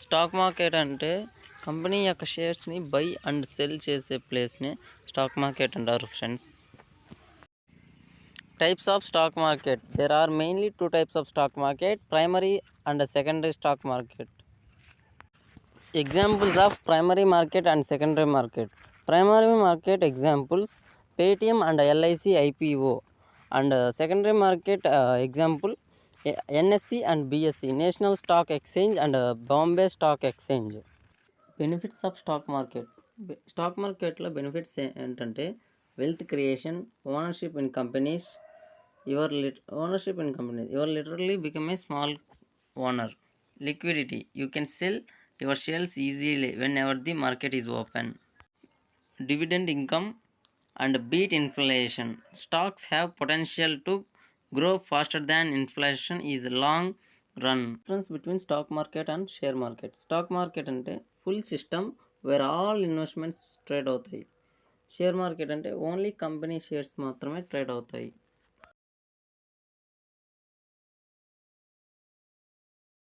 Stock market అంటే company యొక్క షేర్స్ని by and cell చేసే ప్లేస్ని స్టాక్ మార్కెట్ అంటారు friends. Types of stock market. There are mainly two types of stock market, primary and secondary stock market. Examples of primary market and secondary market. Primary market examples Paytm and LIC IPO, and secondary market example NSE and BSE, National Stock Exchange and Bombay Stock Exchange. Benefits of stock market. Stock మార్కెట్లో benefits ఏంటంటే wealth creation, ownership in companies. ownership in companies, you are literally become a small owner. Liquidity, you can sell your shares easily whenever the market is open. Dividend income and beat inflation. Stocks have potential to grow faster than inflation is long run. Difference between stock market and share market. Stock market అంటే full system where all investments trade అవుతాయి. Share market అంటే only company shares మాత్రమే trade అవుతాయి.